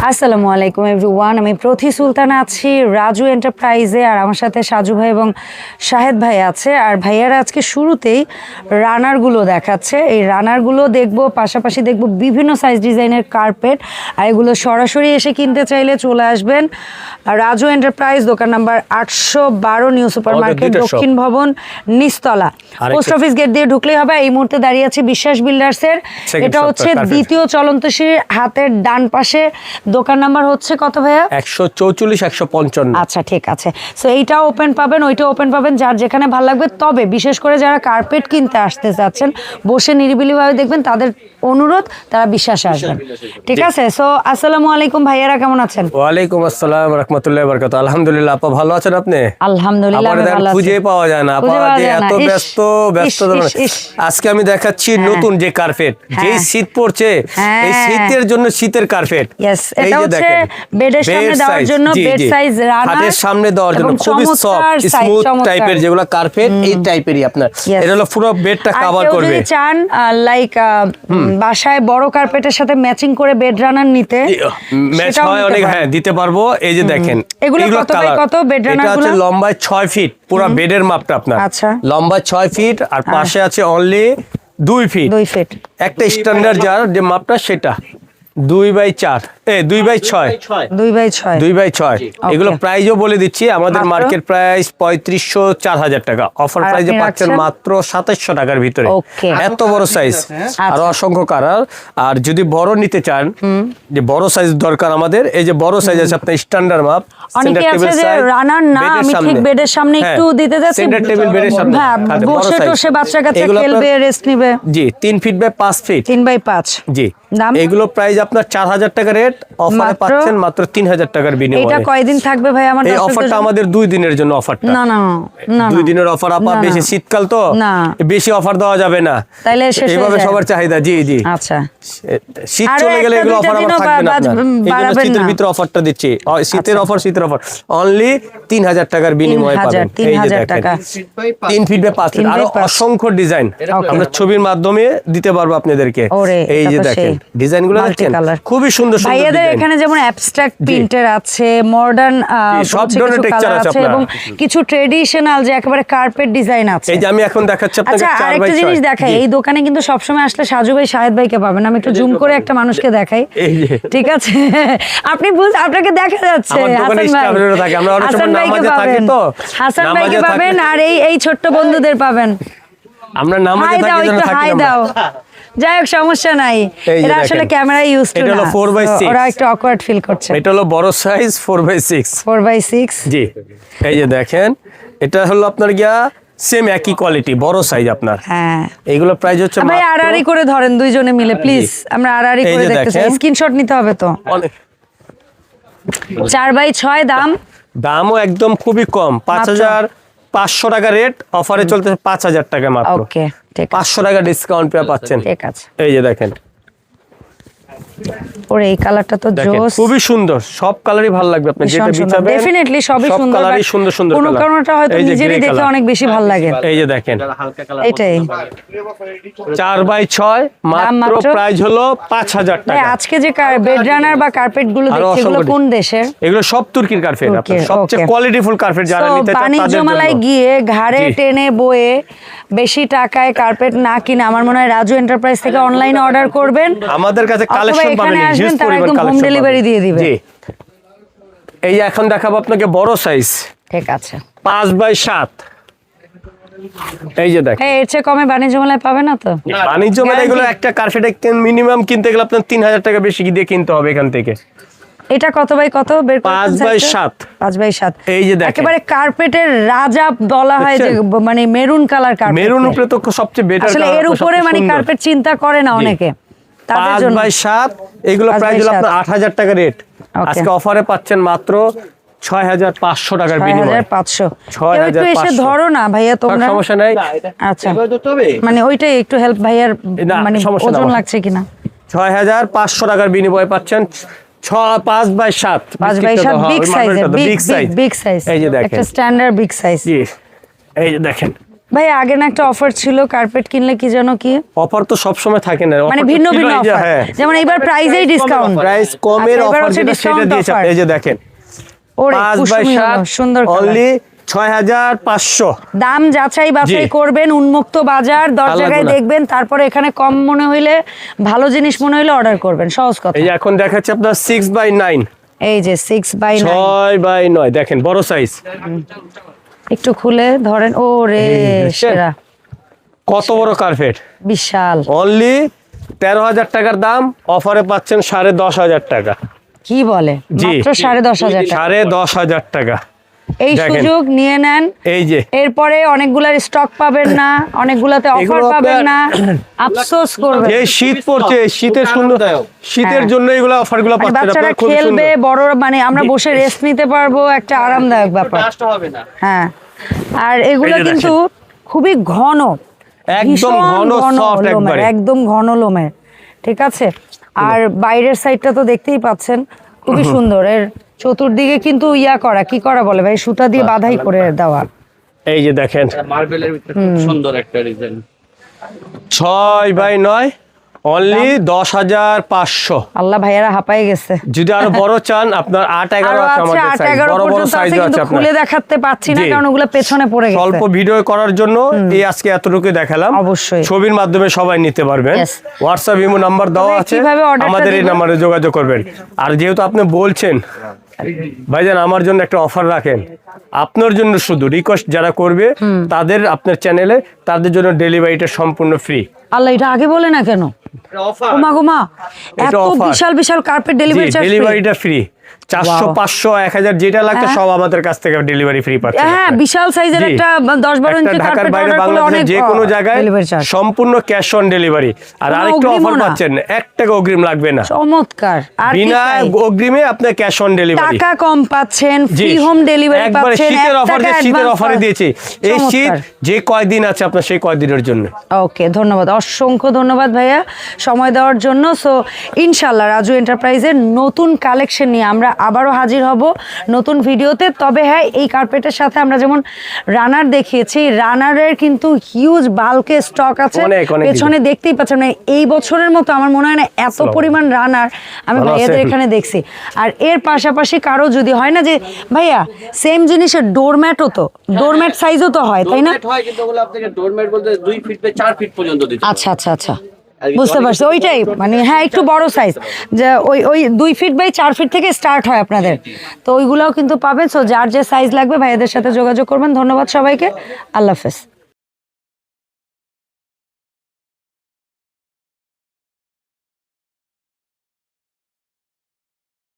আসসালামু আলাইকুম এভরিওয়ান, আমি প্রতি সুলতানা আছি রাজু এন্টারপ্রাইজে, আর আমার সাথে সাজু ভাই এবং শাহেদ ভাই আছে। আর ভাইয়ারা আজকে শুরুতেই রানারগুলো দেখাচ্ছে। এই রানারগুলো দেখব, পাশাপাশি দেখব বিভিন্ন সাইজ ডিজাইনের কার্পেট। আর এগুলো সরাসরি এসে কিনতে চাইলে চলে আসবেন রাজু এন্টারপ্রাইজ, দোকান নাম্বার 812, নিউ সুপার মার্কেট, দক্ষিণ ভবন, নিচতলা, পোস্ট অফিস গেট দিয়ে ঢুকলেই হবে। এই মুহূর্তে দাঁড়িয়ে আছে বিশ্বাস বিল্ডার্সের। এটা হচ্ছে দ্বিতীয় চলন্ত সিঁড়ির হাতের ডান পাশে। দোকান নাম্বার হচ্ছে কত ভাইয়া? 144 155। আচ্ছা, ঠিক আছে। সো এইটাও ওপেন পাবেন, ওইটাও ওপেন পাবেন, যার যেখানে ভালো লাগবে। তবে বিশেষ করে যারা কার্পেট কিনতে আসতে চাচ্ছেন, বসে নিরিবিলিভাবে দেখবেন, তাদের অনুরোধ তারা বিশ্বাসে আসবেন। ঠিক আছে। সো আসসালামু আলাইকুম ভাইয়ারা, কেমন আছেন? ওয়ালাইকুম আসসালাম রাহমাতুল্লাহি ওয়া বারাকাতুহু। আলহামদুলিল্লাহ আপা, ভালো আছেন আপনি? আলহামদুলিল্লাহ আমি ভালো আছি। খুঁজে পাওয়া যায় না আপা, যে এত ব্যস্ত। আজকে আমি দেখাচ্ছি নতুন যে কার্পেট, যে শীত পড়ছে, এই শীতের জন্য শীতের কার্পেট। এটা হচ্ছে বেডের সামনে দেওয়ার জন্য, বেড সাইজ রানার, খাটের সামনে দেওয়ার জন্য খুবই সফট স্মুথ টাইপের যেগুলো কার্পেট, এই টাইপেরই আপনার। এটা হলো পুরো বেডটা কভার করবে। যদি চান লাইক বাসায় বড় কার্পেটের সাথে ম্যাচিং করে বেড রানার নিতে, ম্যাচ হয় অনেক, হ্যাঁ দিতে পারবো। এই যে দেখেন এগুলো কত বাই কত বেড রানার গুলো? এটা হচ্ছে লম্বায় 6 ফিট, পুরো বেডের মাপটা আপনার। আচ্ছা, লম্বায় 6 ফিট, আর পাশে আছে অনলি 2 ফিট। 2 ফিট একটা স্ট্যান্ডার্ড যার যে মাপটা সেটা 2/4, 2/6, 2/6। এগুলো প্রাইসও বলে দিচ্ছি, আমাদের মার্কেট প্রাইস 3500 4000 টাকা। অফার প্রাইসে পাচ্ছেন মাত্র 2700 টাকার ভিতরে। এত বড় সাইজ, আর অসংখ্য কালার। আর যদি বড় নিতে চান, যে বড় সাইজ দরকার আমাদের, এই যে বড় সাইজ আছে আপনার স্ট্যান্ডার্ড মাপ। অনেকে আছে যে রানার না, আমি ঠিক বেডের সামনে একটু দিতে যাচ্ছি, সেন্টার টেবিল বেডের সামনে, হ্যাঁ বসে বসে বাচ্চা কাচ্চা খেলবে, রেস্ট নেবে। জি 3 ফিট বাই 5 ফিট, 3/5। জি এগুলো প্রাইস আপনার 4000 টাকা রেট। অফারে পাচ্ছেন মাত্র 3000 টাকার বিনিময়ে। এটা কয়দিন থাকবে ভাই আমার? এই অফারটা আমাদের 2 দিনের জন্য অফারটা। না না না, 2 দিনের অফার আপা, বেশি শীতকাল তো বেশি অফার দেওয়া যাবে না, তাইলে শেষ হয়ে যায়। এইভাবে সবার চাহিদা। জি জি, আচ্ছা, শীত চলে গেলে এগুলো অফার আবার থাকবে না আপনার। এইজন্য শীতের ভিতরে অফারটা দিচ্ছি, শীতের অফার, শীতের অফার অনলি 3000 টাকার বিনিময়ে পাবেন। এই যে দেখেন 3 ফিট বাই 5 ফিট, আর অসংখ্য ডিজাইন আমরা ছবির মাধ্যমে দিতে পারবো আপনাদেরকে। এই যে দেখেন ডিজাইনগুলো দেখেন, খুবই সুন্দর সুন্দর ভাইয়াদের এখানে যেমন অ্যাবস্ট্রাক্ট প্রিন্টের আছে, মডার্ন সব ধরনের টেক্সচার আছে এবং কিছু ট্রেডিশনাল যে একেবারে কার্পেট ডিজাইন আছে। এই যে আমি এখন দেখাচ্ছি আপনাকে 4/6। আরেকটা জিনিস দেখাই, এই দোকানে কিন্তু সবসময় আসলে সাজু ভাই শাহেদ ভাইকে পাবেন। আমি একটু জুম করে একটা মানুষকে দেখাই, ঠিক আছে? আপনি আপনাকে দেখা যাচ্ছে হাসান ভাইকে পাবেন, হাসান ভাইকে পাবেন, আর এই ছোট্ট বন্ধুদের পাবেন। আমরা নামাজে থাকি না, হাই দাও। যাই হোক, সমস্যা নাই, এরা আসলে ক্যামেরা ইউজ করে না। এটা হলো 4/6, ওরা একটু অকওয়ার্ড ফিল করছে। এটা হলো বড় সাইজ 4/6। 4/6, জি এই যে দেখেন, এটা হলো আপনার গিয়া সেম একই কোয়ালিটি বড় সাইজ আপনার। হ্যাঁ, এইগুলো প্রাইস হচ্ছে ভাই আড়াআড়ি করে ধরেন দুইজনে মিলে প্লিজ, আমরা আড়াআড়ি করে দেখতেছি। স্ক্রিনশট নিতে হবে তো। 4/6 দামও একদম খুবই কম, 5500 টাকা রেট। অফারে চলতেছে 5000 টাকা মাত্র। ওকে, ঠিক আছে, 500 টাকা ডিসকাউন্ট পেয়ে পাচ্ছেন। ঠিক আছে। এই যে দেখেন, ওরে এই কালারটা তো জোস, খুবই সুন্দর। সব কালারই ভালো লাগবে আপনি যেটা বিছাবেন, ডেফিনেটলি সবই সুন্দর। সব কালারই সুন্দর সুন্দর কোন কারণটা হয়তো নিজেরই দেখে অনেক বেশি ভালো লাগে। এই যে দেখেন এটাই 4/6 মাত্র, প্রাইস হলো 5000 টাকা। আজকে যে বেড রানার বা কার্পেট গুলো দেখছি, এগুলো কোন দেশের? এগুলো সব তুর্কির কার্পেট, আপনার সবচেয়ে কোয়ালিটিফুল কার্পেট। যারা নিতে চান তাদের জন্য বাণিজ্যমেলায় গিয়ে ঘাড়ে টেনে বয়ে বেশি টাকায় কার্পেট না কিনে আমার মনে হয় রাজু এন্টারপ্রাইজ থেকে অনলাইনে অর্ডার করবেন। আমাদের কাছে কালেকশন পাবেন, হিউজ পরিমাণ কালেকশন, হোম ডেলিভারি দিয়ে দিবে। জি এই এখন দেখাবো আপনাকে বড় সাইজ, ঠিক আছে, 5/7। এই যে দেখেন, এর চেয়ে কমে বাণিজ্য মেলায় পাবে না তো? বাণিজ্য মেলায় এগুলো একটা কার্পেট মিনিমাম কিনতে গেলে আপনার 3000 টাকা বেশি দিয়ে কিনতে হবে এখান থেকে। এটা কত বাই কত? 5/7। 5/7। এই যে দেখেন, একেবারে কার্পেটের রাজা বলা হয় যে, মানে মেরুন কালার কার্পেট। মেরুন উপরে তো সবচেয়ে বেটার, আসলে এর উপরে মানে কার্পেট চিন্তা করে না অনেকে, তাদের জন্য 5/7। এগুলো প্রাইস হলো আপনার 8000 টাকা রেট। আজকে অফারে পাচ্ছেন মাত্র 6500 টাকার বিনিময়ে। 6500। একটু এসে ধরো না ভাইয়া তোমরা, সমস্যা নাই। আচ্ছা, মানে ওইটাই একটু হেল্প ভাইয়ার, মানে ওজন লাগছে কিনা। 6500 টাকার বিনিময়ে পাচ্ছেন 5/7। 5/7 বিগ সাইজ, বিগ সাইজ। এই যে দেখেন, একটা স্ট্যান্ডার্ড বিগ সাইজ। জি এই যে দেখেন, ভাই আগে না একটা অফার ছিল কার্পেট কিনলে কি যেন কি অফার তো সব সময় থাকে না, মানে ভিন্ন ভিন্ন অফার, যেমন এইবার প্রাইজেই ডিসকাউন্ট, প্রাইস কমের অফার যেটা সেটা দিয়েছে। এই যে দেখেন ওরে 5x7 সুন্দর অনলি 6500। দাম যাচাই বাছাই করবেন, উন্মুক্ত বাজার 10 জায়গায় দেখবেন, তারপরে এখানে কম মনে হইলে ভালো জিনিস মনে হইলে অর্ডার করবেন, সহজ কথা। এই যে এখন দেখাচ্ছে আপনার 6x9, এই যে 6x9, 6x9 দেখেন বড় সাইজ, একটু খুলে ধরেন, ও রে সেরা, কত বড় কার্পেট, বিশাল। অনলি 13,000 টাকার দাম, অফারে পাচ্ছেন 10,500 টাকা। কি বলে, মাত্র 10,500 টাকা, 10,500 টাকা। এই সুযোগ নিয়ে নেন। এই যে এরপরে অনেকগুলার স্টক পাবেন না, অনেকগুলাতে অফার পাবেন না, আফসোস করবেন। এই শীত পড়ছে, শীতের সুন্দর, শীতের জন্য এগুলো অফারগুলো পাচ্ছেন বাচ্চারা আপনারা, খুব খেলবে, সুন্দর। বড় মানে আমরা বসে রেস্ট নিতে পারবো, একটা আরামদায়ক ব্যাপার। হ্যাঁ, আর এগুলো এই যে কিন্তু খুবই ঘন, একদম ভীষণ ঘন, সফট লোমের, একবারে, একদম ঘন লোমের, ঠিক আছে। আর বাইরের সাইডটা তো দেখতেই পাচ্ছেন, খুবই সুন্দর। এর চতুর্দিকে কিন্তু ইয়া করা, কি করা বলে ভাই, সুতা দিয়ে বাঁধাই করে দেওয়া। এই যে দেখেন মার্বেলের ভিতরে খুব সুন্দর একটা ডিজাইন। 6x9 only 10,500। আল্লাহ, ভাইয়ারা হাঁপায়ে গেছে। যদি আরো বড় চান আপনার 8-11 আরো আছে আছে, আমাদের 8, সাইজ, 11 বড় বড় পর্যন্ত সাইজ আছে, আছে কিন্তু আপনার। খুলে দেখাতে পাচ্ছি না জি। কারণ ওগুলো পেছনে পড়ে গেছে। স্বল্প ভিডিও করার জন্য এই আজকে এতটুকু দেখালাম। অবশ্যই। ছবির মাধ্যমে সবাই নিতে পারবেন। Yes. হোয়াটসঅ্যাপ ইমো নাম্বার দেওয়া তবে আছে, কিভাবে orderটা আমাদের এই দিবেন? নাম্বারে যোগাযোগ করবেন। আর যেহেতু আপনি বলছেন ভাইজান আমার জন্য একটা অফার রাখেন, আপনার জন্য শুধু রিকোয়েস্ট, যারা করবে তাদের আপনার চ্যানেলে, তাদের জন্য ডেলিভারিটা সম্পূর্ণ ফ্রি। আল্লাহ, এটা আগে বলে না কেন? ওমা গোমা, এটা এত offer। বিশাল বিশাল কার্পেট ডেলিভারি চার্জ, ডেলিভারিটা ফ্রি, 400 500 1000 যেটা লাগবে সব আমাদের কাছ থেকে ডেলিভারি ফ্রি পাচ্ছেন। হ্যাঁ, বিশাল সাইজের জি। একটা 10-12 ইঞ্চি ঢাকার কার্পেট বাইরে অর্ডার করলে অনেক বাংলাদেশের যে কোনো জায়গায় ডেলিভারি চার্জ। সম্পূর্ণ ক্যাশ অন ডেলিভারি। আর কোনো আরেকটা অগ্রিমও অফার না। পাচ্ছেন, 1 টাকা অগ্রিম লাগবে না, চমৎকার। আর কি বিনা চাই? অগ্রিমে আপনি ক্যাশ অন ডেলিভারি, টাকা কম পাচ্ছেন, জি। ফ্রি হোম ডেলিভারি একবারে পাচ্ছেন, শীতের 1 অফার, টাকা শীতের অ্যাডভান্স অফারে দিয়েছি। এই শীত যে কয়দিন আছে আপনার, সেই কয়দিনের জন্য। ওকে, ধন্যবাদ, অসংখ্য ধন্যবাদ ভাইয়া সময় দেওয়ার জন্য। সো ইনশাল্লাহ রাজু এন্টারপ্রাইজের নতুন কালেকশন নিয়ে আমরা আবারও হাজির হব নতুন ভিডিওতে। তবে হ্যাঁ, এই কার্পেটের সাথে আমরা যেমন রানার দেখিয়েছি, রানারের কিন্তু হিউজ বাল্কে স্টক আছে অনেক পেছনে, দেখতেই পাচ্ছেন। মানে এই বছরের মতো আমার মনে হয় না এত পরিমাণ রানার আমি ভাইয়াদের এখানে দেখছি। আর এর পাশাপাশি কারো যদি হয় না যে ভাইয়া সেম জিনিসের ডোরম্যাটও, তো ডোরম্যাট সাইজও তো হয়, তাই না? ডোরমেট হয়, কিন্তু ওগুলো আপনাকে ডোরমেট বলতে 2 ফিট বাই 4 ফিট পর্যন্ত দিতে পারবে। আচ্ছা আচ্ছা আচ্ছা, বুঝতে পারছি। ওইটাই মানে, হ্যাঁ, একটু বড় সাইজ, যে ওই 2 ফিট বাই 4 ফিট থেকে স্টার্ট হয় আপনাদের, তো ওইগুলোও কিন্তু পাবেন। সো যার যে সাইজ লাগবে ভাইয়াদের সাথে যোগাযোগ করবেন। ধন্যবাদ সবাইকে, আল্লাহ হাফেজ।